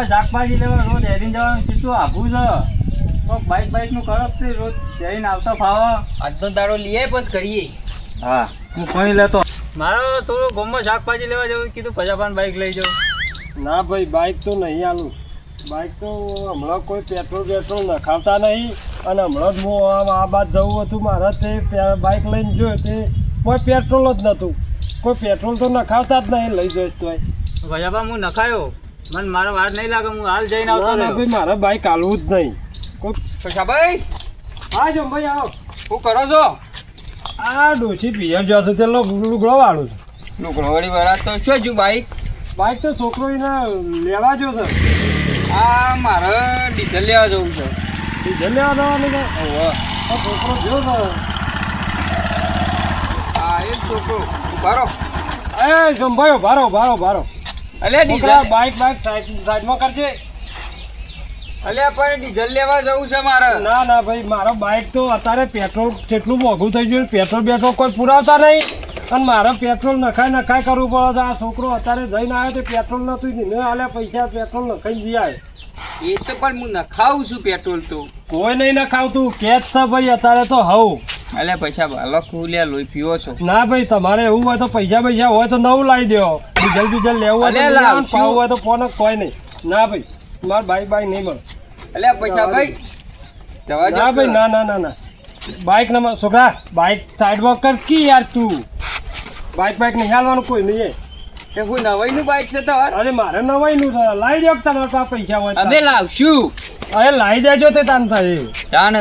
ગોમમાં શાકભાજી લેવા રોજ હેરીને જવાનું કેટલું આઘું છે. કોક બાઈક નું કરો તે રોજ હેરીને આવતો ફાવો. આજનો દાડો લઈએ બસ કરીએ. હા હું કોની લેતો મારો થોડું ગોમમાં શાકભાજી લેવા જવું કીધું પજાપાન બાઈક લઈ જાઉં. ના ભાઈ બાઇક તો નહીં આલું. બાઇક તો હમણાં કોઈ પેટ્રોલ નખાવતા નહીં. અને હમણાં જ હું આ બાદ જવું હતું મારે તે બાઇક લઈને જોયું તે કોઈ પેટ્રોલ જ નહોતું. કોઈ પેટ્રોલ તો નખાવતા જ નહીં લઈ જોઈશ તોય. પજાપાન હું નખાયો મને મારો વાર નહીં લાગે હું હાલ જઈને આવતો ના ભાઈ મારે બાઇક હાલવું જ નહીં. ભાઈ હા જો ભાઈ આવો. શું કરો છો? આ ડોસી પિયર જશે તે લુગડો વાળું છું. લુગડોવાળી વાળા તો શું છું બાઈક? બાઇક તો છોકરો એને લેવા જો છે. આ મારે ડીઝલ લેવા જવું છે. ડીઝલ લેવા જવાનું છે. છોકરો જો છે. હા એ જ છોકરો ઉભારો. એ સંભાળો ભારો. અલે ડીઝલ બાઇક સાઈડમાં કરજે. અલ્યા પણ ડીઝલ લેવા જવું છે મારે. ના ભાઈ મારો બાઇક તો અત્યારે પેટ્રોલ કેટલું મોંઘું થઈ ગયું. પેટ્રોલ કોઈ પુરાવતા નહીં. અને મારે પેટ્રોલ નખાય કરવું પડે. આ છોકરો અત્યારે જઈને આવ્યો તો પેટ્રોલ નતું ને આલ્યા પૈસા પેટ્રોલ નખાઈ જઈ આવે. એ તો પણ હું નખાવું છું પેટ્રોલ તો. કોઈ નહીં નખાવતું કેચ છે ભાઈ અત્યારે તો હવ. અલ્યા પૈસા ભાલો ખુલ્યા લોહી પીવો છો. ના ભાઈ તમારે એવું હોય તો પૈસા હોય તો નવું લાવી દો. ડીઝલ લેવું હોય તો પાવું હોય તો ફોન કોઈ નહીં. ના ભાઈ મારે બાઈક નહીં મળે. અલ્યા પૈસા ભાઈ જવા ના ભાઈ ના બાઈક ના છોકરા બાઈક સાઈડમાં કર કી યાર તું. બાઈક નહીં હાલવાનું કોઈ નહીં. એ હું નવાઈનું બાઈક છે તમારે? અરે મારે નવાઈનું છે લાવી દો તમારે પાસે પૈસા હોય. અમે લાવશું. અરે લાવી દેજો તે તાન થાય. તાન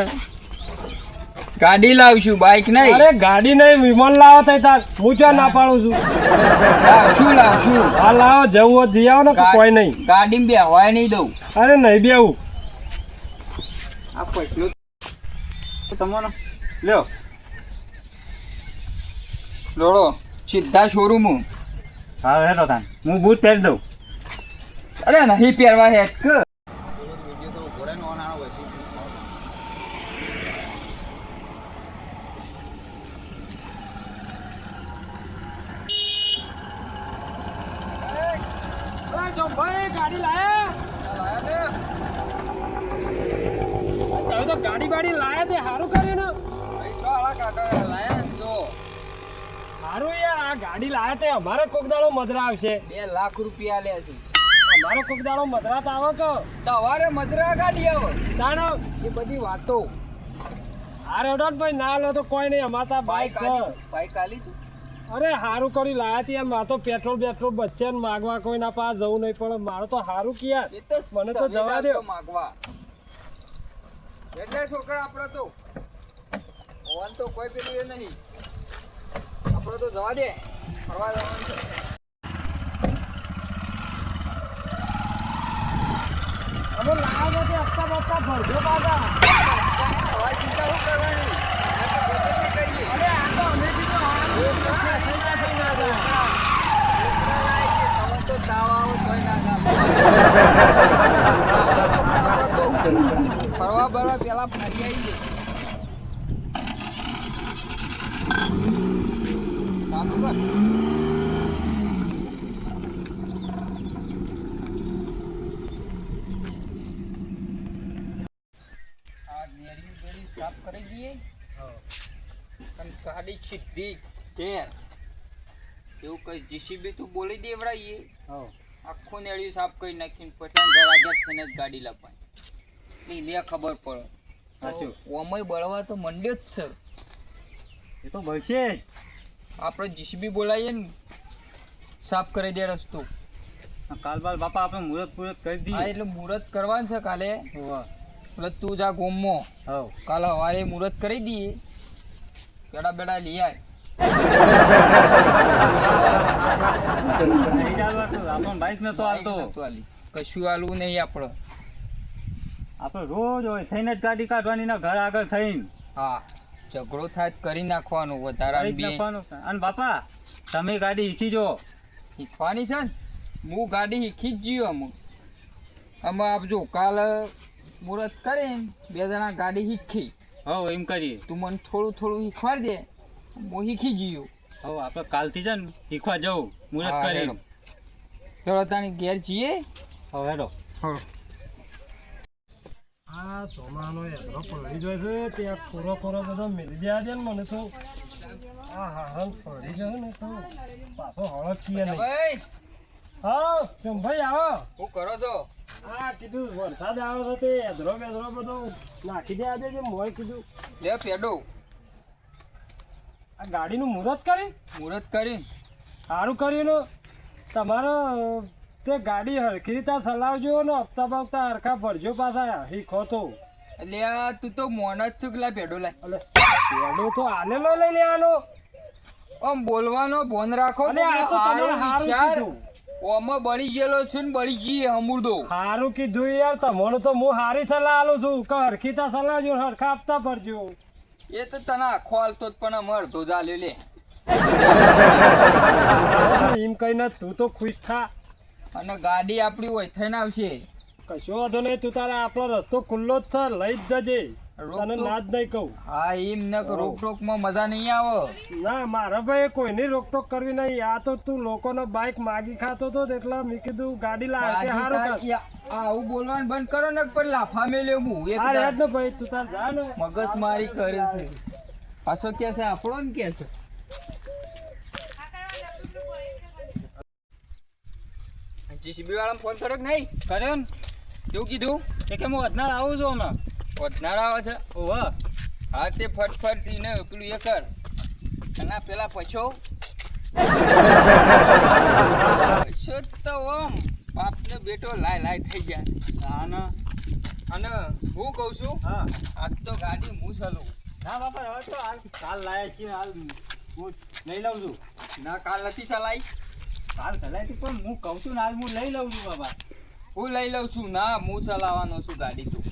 ગાડી લાવશું બાઈક નહીં. અરે ગાડી નહીં વિમાન લાવો તો તાર હું ચા ના પાડું છું. લાવશું. હા લાવો જવું હોય જઈ આવો ને કોઈ નહીં. ગાડીમાં બેહવાય નહીં દઉં. અરે નહીં બેવું. આ પૈસલો તમારો લ્યો લોડો સીધા શોરૂમ. હા હેલો તાન હું બૂટ પહેરી દઉં. અરે નહીં પહેરવા હેક. ગાડી લાયા તો ગાડી લાયા તે સારું કર્યું ને. સારું યાર આ ગાડી લાયા તે અમારે કોક દાડો મધરા આવશે. 2 લાખ રૂપિયા લે છે. અમારે કોક દાડો મધરા તો આવે કે તમારે મજરા ગાડી આવે દાડો એ બધી વાતો. અરે ઓડોટ ભાઈ ના લો તો કોઈ નહીં અમારા બાઈક બાઈક આલી તું. અરે સારું કર્યું લાયા તી યાર. મારે તો પેટ્રોલ બચ્ચે ને માગવા કોઈ ના પાસે જવું નહીં પડે. મારે તો સારું કે યાર એ તો મને તો જવા દે માગવા. એટલે છોકરા આપણે તો ઓન તો કોઈ પેલું એ નહીં. આપણે તો જવા દે ફરવા જવાનું છે. અમે લાયા નથી હપ્તા બપ્તા ભરજો પાછા. હવે ચિંતા શું કરવાની? અરે આ તો અમે કીધું ફરવા બરવા પેલા ફરી આવીએ. સાચું કર. સાફ કરી દઈએ. ગાડી સીધી ઢેર એવું કઈ જીસીબી તું બોલી દેવડાવીએ. આખું નેળિયું સાફ કરી નાખીને પછી ઘર આગળ થઈને જ ગાડી લાવવાની. લે ખબર પડે. સાચું ઓમય બળવા તો મંડ્યો જ છે. એ તો બળશે જ. આપણે જીસીબી બોલાવીએ ને સાફ કરી દે રસ્તો. કાલ બાલ બાપા આપણે મુહૂર્ત કરી દઈએ. હા એટલે મુહૂર્ત કરવાનું છે કાલે. એટલે તું જા ગોમમાં. હા કાલે સવારે મુહૂર્ત કરી દઈએ. બેડા બેડા લઈ આય. બાઈક ને તો હાલતો કશું હાલવું નહીં આપણે. આપણે રોજ હોય થઈને જ ગાડી કાઢવાની ને ઘર આગળ થઈને. હા ઝઘડો થાય તો કરી નાખવાનું વધારે. અને બાપા તમે ગાડી શીખી જો. શીખવાની છે ને હું ગાડી શીખી જ જીવ. અમે આપજો કાલે મુહૂર્ત કરીને 2 જણા ગાડી શીખી. હવ એમ કરીએ. તું મને થોડું શીખવાડી દે હું શીખી જઈએ. હવે આપણે કાલથી છે ને શીખવા જવું મુહૂર્ત કરી. ચલો તાણી ઘેર જઈએ. હવે હેડો. હા આ સોમાનો એધરો પડી જાય છે ત્યાં કોરો બધો મિલી જાય છે ને મને તો આ હારણ પડી જાય ને તો પાછો હળક છીએ નહીં. ભાઈ હા ભાઈ આવો. શું કરો છો? હા કીધું વરસાદ આવે છે તે એધરો બેધરો બધો નાખી દે આજે જે મોય કીધું લે પેડો આ ગાડીનું મુહૂર્ત કરી મુહૂર્ત કરી સારું કર્યું ને તમારો તે ગાડી હરખી રીતે ચલાવજો ને હપ્તા બપ્તા હરખા ભરજો પાછા શીખો તો. એટલે આ તું તો મોન જ છું કે લા પેડો લાય. એટલે પેડો તો આલેલો લઈ લેવાનો. આમ બોલવાનો બોન રાખો. અલે આ તો તમે હારું કીધું. ઓમાં બળી ગયેલો છું ને બળી જઈએ અમૂર્દો. હારું કીધું યાર તમને તો હું હારી સલાહ આલું છું કે હરખી રીતે ચલાવજો હરખા હપ્તા ભરજો. એ તો તને આખો હાલતો જ પણ આમ અડધો ચાલ્યો લે. એમ કહીને તું તો ખુશ થા. અને ગાડી આપણી હોય થઈને આવશે. કશો વાંધો નહીં તું તારા આપણો રસ્તો ખુલ્લો જ છે લઈ જ જજે. તને ના જ નહીં કહું. હા એમ ન રોકટોક માં મજા નહીં આવે. ના મારા ભાઈ કોઈની રોકટોક કરવી નહીં. આ તો તું લોકોનો બાઇક માગી ખાતો તો એટલે મેં કીધું ગાડી લાવે તે હારું કર. આવું બોલવાનું બંધ કરો ને પર લાફા મેલ્યો હું એક આ રેડ ને ભાઈ તું તાર જા ને. મગજ મારી કરે છે પાછો કે છે આપણો ને કે છે. જીસીબી વાળા ફોન કર્યો કે નહીં? કર્યો ને કેવું કીધું? કે હું વધનાર આવું છું હમણાં. વધનાર આવે છે. ઓહો હા તે ફટફટ એને પેલું એ કર અને પેલા પછો પછો તો ઓમ બાપને બેટો લાય થઈ ગયા. હા ને અને હું કહું છું હા આજ તો ગાડી હું ચલું. ના બાપા હવે તો હાલ કાલ લાયા છીએ હાલ હું લઈ લઉં છું. ના કાલ નથી ચલાઈ. કાલ ચલાવી હતી પણ હું કહું છું ને હાલ હું લઈ લઉં છું બાપા. હું લઈ લઉં છું. ના હું ચલાવવાનો છું ગાડી તું.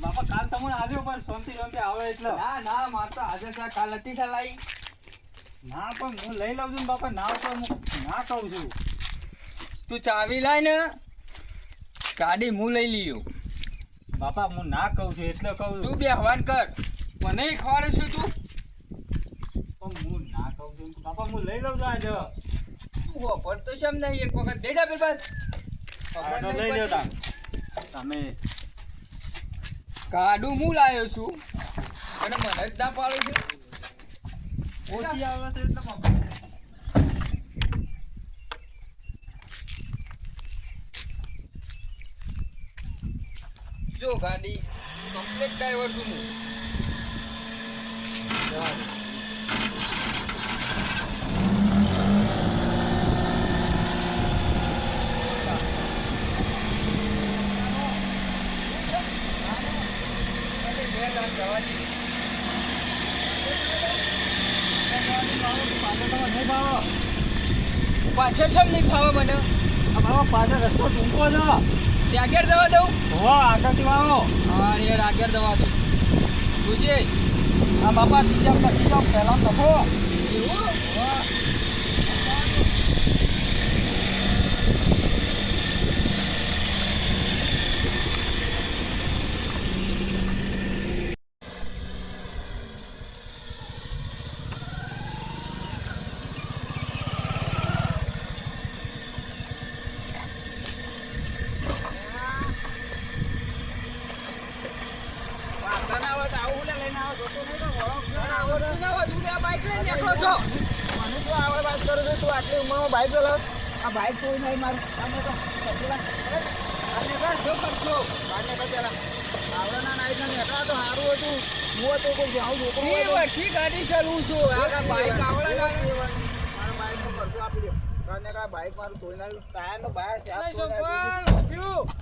બાપા કાલ તમને આવ્યો પણ શાંતિ આવે એટલે. ના માર તો આજે કાલ નથી ચલાઈ. ના પણ હું લઈ લઉં છું ને બાપા. ના તો હું ના કહું છું. તું ચાવી લાય ને ગાડી હું લઈ લીયો. બાપા હું ના કહું છું એટલે કહું છું. તું બે હવાન કર મને ખવાડે છું તું. પણ હું ના કહું છું બાપા હું લઈ લઉં છું આજે. તું હોપર તો શેમ નહીં એક વખત દે જા બસ. આગળ લઈ લ્યો તમે. ગાડું હું લાવ્યો છું અને મને જ ના પાડું છું. ઓછી આવે છે એટલે બાપા. જો ગાડી કમ્પ્લીટ ડ્રાઈવર છું હું. પાછળ છે નહીં ફાવે મને. આ બાબા પાછળ રસ્તો ટૂંકો છે. ત્યાં આગળ જવા દઉં. હો આગળથી આવો. હા યાર આગળ જવા દઉં. જોજે. આ બાપા ત્રીજા પહેલા નફો. એવું? બાઈક લઈને નીકળો છો. મને તો આવડે વાત કરું છું તું આટલી ઉંમરમાં બાઈક ચલાવ. આ બાઈક કોઈ નહીં મારું આને તો શું કરશો? આવડે ના નાઈ ના નેકળા તો સારું હતું. હું તો કોઈ જાઉં છોકરો એ વચ્ચે ગાડી ચલાવું છું. આ બાઈક આવડે ના. મારા બાઈક નો ખર્ચો આપી દો. કારણ કે બાઈક મારું ધોઈ નાખ્યું. ટાયર નો બહાર છે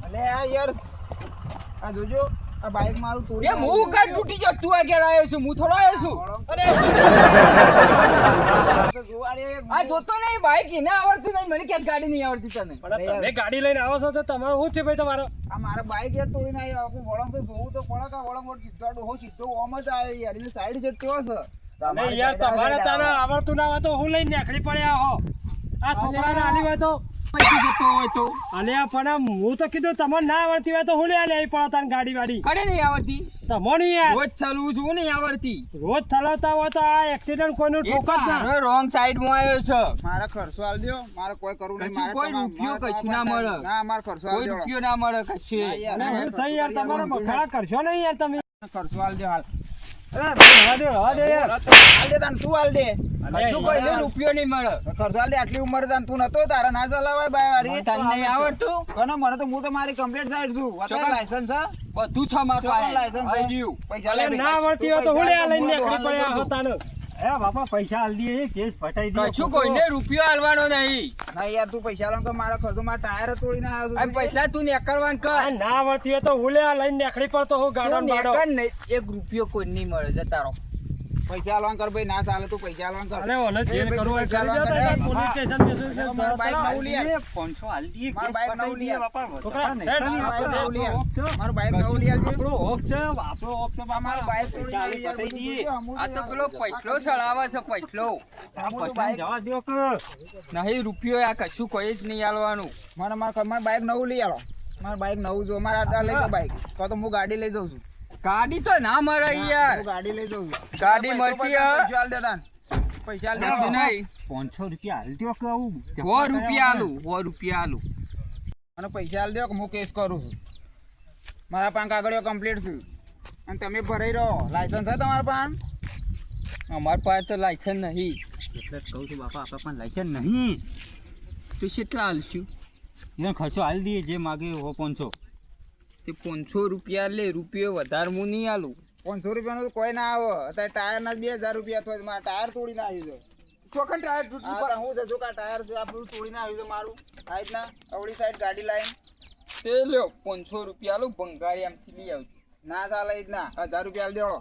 અને આ યાર આ જોજો આ બાઈક મારું તોડી કેમ હું કાઢ તૂટી ગયો? તું આગળ આવ્યો છું, હું થોડો આવ્યો છું. આ જોતો નહીં બાઈક એને આવડતું નહીં, મને ક્યાં ગાડી નહીં આવડતી તને. પણ તમે ગાડી લઈને આવો છો તો તમારું શું છે ભાઈ તમારો? આ મારા બાઈક યાર તોડી નાખ્યું. આખું વળંગ તો જોવું તો પડે કે વળંગ સીધો ડોહો સીધો ઓમ જ આવ્યો યાર. એની સાઈડ જેટ કેવો છે નહીં યાર તમારે તારે આવડતું ના હોય તો હું લઈને નીકળી પડ્યા હો. આ છોકરાને આલી હોય તો પૈસા જતો હોય તો અને પણ હું તો કીધું તમને ના આવડતી હોય તો હું લે લે પડે તને ગાડી વાડી કડે નહીં આવડતી તમને યાર રોજ ચલવું છું નહીં આવડતી રોજ ચલાવતા હોય તો આ એક્સિડન્ટ કોઈનું ઠોક જ ના રોંગ સાઈડમાં આવ્યો છે મારા ખર્ચો આલ દ્યો, મારે કોઈ કરવું નહીં. કશું કોઈ રૂપિયો કશું ના મળે. ના, મારે ખર્ચો આલ કોઈ દ્યો. રૂપિયો ના મળે કશે ના યાર, અને હું થઈ યાર તમારે બખાડા કરશો નહીં યાર તમે ખર્ચો આલ દ્યો હાલ. અરે ભાઈ, રવા દે યાર આલ દે તાન, તું આલ દે. કશું કોઈને રૂપિયો નહીં મળે ખર્ચો આલ દે. આટલી ઉંમરે તાન તું નતો, તારે ના ચલાવાય બાય વારી. તને નહીં આવડતું કોને મને તો હું તો મારી કમ્પ્લીટ સાઈડ છું. અત્યારે લાયસન્સ છે? બધું છે મારા પાસે. લાયસન્સ છે? આઈ ગયું. પૈસા લે અરે ભાઈ. ના આવડતી હોય તો હું લે લઈને નીકળી હાલ પડ્યા લેજો. હતા ને હે બાપા પૈસા આલ દઈએ કેસ ફટાઈ દે કશું કોઈને રૂપિયો આલવાનો નહીં. ના યાર, તું પૈસા લો તો મારા ખર્ચો, મારા ટાયર જ તોડીને આવ્યો છું. આ પૈસા તું નેકળવાન કર. ના આવડતી હોય તો હું લે લઈને નીકળી પડતો હું ગાડો તું બાડો નેકળ નહીં. એક રૂપિયો કોઈ નહીં મળે જતા રહો. પૈસા આલવાન કર ભાઈ, ના ચાલે તું પૈસા આલવાન કર. અરે ઓને જે કરવું હોય કરી પૈસા દેતા આલવાન પોલીસ કર. સ્ટેશન મેસેજ મારા બાઈક નવું લે યાર. 500 હાલ દઈએ, મારા કેસ બાઈક પટાઈ નવું દઈએ લે. બાપા, છોકરા, વધારે નહીં. હેડ, મારા બાઈક આપણો નવું લે. હક છે. મારું બાઈક નવું લે આવજે. આપણો હક છે, આપણો હક છે બાપા. મારું બાઈક તોડીને પૈસા આવી યાર, પટાઈ બધું દઈએ. જોજો. અમુક આ તો પેલો પૈટલો ચડાવે છે પૈટલો. આ પૈસાને જવા દ્યો કે. નહીં રૂપિયો આ કશું કોઈ જ નહીં આલવાનું. મારા બાઈક નવું લઈ આલો. મારું બાઈક નવું જો. મારા આ લઈ જાઓ બાઈક. તો તો હું ગાડી લઈ જઉં છું. ગાડી તો ના મળે યાર. હું ગાડી લઈ જઉં છું. ગાડી મળતી હે? પૈસા આલ દે તાન. પૈસા આલ દે. કશું નહીં. 500 રૂપિયા હાલ દ્યો કે આવું 100 રૂપિયા આલું. 100 રૂપિયા આલું. મને પૈસા આલ દો કે હું કેસ કરું છું. મારા પાસે કાગળિયો કમ્પ્લીટ છે અને તમે ભરાઈ રહો. લાયસન્સ છે તમારા પાસે? અમાર પાસે તો લાયસન્સ નહીં. એટલે જ કહું છું બાપા, આપણા પણ લાયસન્સ નહીં. તો કેટલા આલશું? એનો ખર્ચો હાલ દઈએ, જે માગે હો 500. તે 500 રૂપિયા લે. રૂપિયો વધારે હું નહીં આલું. 500 રૂપિયાનો તો કોઈ ના આવે. અત્યારે ટાયરના 2000 રૂપિયા થયો છે. મારા ટાયર તોડીને આવ્યું છે. ચોખંડ ટાયર તૂટી આ તો હું છે જો કા ટાયર છે આપણું તોડીને આવ્યું છે મારું. આ રીતના અવળી સાઈડ ગાડી લાઈન તે લ્યો 500 રૂપિયા આલું. ભંગારી આમથી લઈ આવજો. ના ચાલે એ રીતના. 1000 રૂપિયા આલ દેવડો.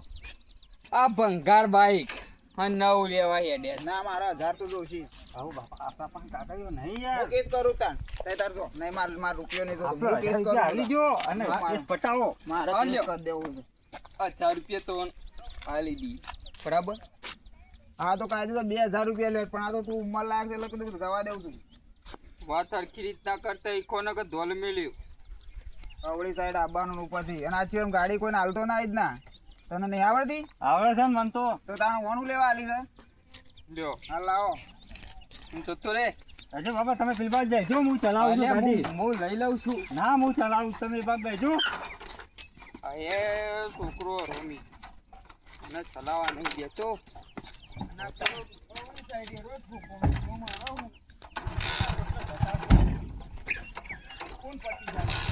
આ ભંગાર બાઈક હા નવ લેવા હેડે. ના, મારા 1000 તો જોશી. આવું બાપા, આપણા પણ કાગળિયો નહીં હું યાર. કેસ કરું તાન. તઈ તાર જો. નહીં, માર રૂપિયો નહીં જોતો. આપણો હું કેસ 1000 કરું. રૂપિયા હાલી જો અને મારે- કેસ પટાવો. મારે હાલ કેસ લ્યો. કરી દેવું છે. 1000 રૂપિયા તો આલી દી. બરાબર. હા તો કાયદે તો 2000 રૂપિયા લે, પણ આ તો તું ઉંમર લાયક છે એટલે કીધું દવા દેવું છું. વાત હરખી રીતના કરતા ઇકોને કે ધોલ મેલ્યું. અવળી સાઈડ આવવાનું ઉપરથી. અને આ છે એમ ગાડી કોઈને હાલતો ના જ ના. તને નહીં આવડતી? આવડે છે ને મન તો. તો તાણે ઓનું લેવા આલી છે. લ્યો હા લાવો. હું તો રે હજુ બાપા તમે પેલી બાજુ બેસજો, હું ચલાવું છું અલ્યા, ગાડી. હું લઈ લઉં છું. ના, હું ચલાવું છું, તમે એ બાજુ બેસજો. આ એ છોકરો રમી છે. મને ચલાવવા નહીં દેતો. ના તો અવળી સાઈડ રોજ કોણ પતી જાય.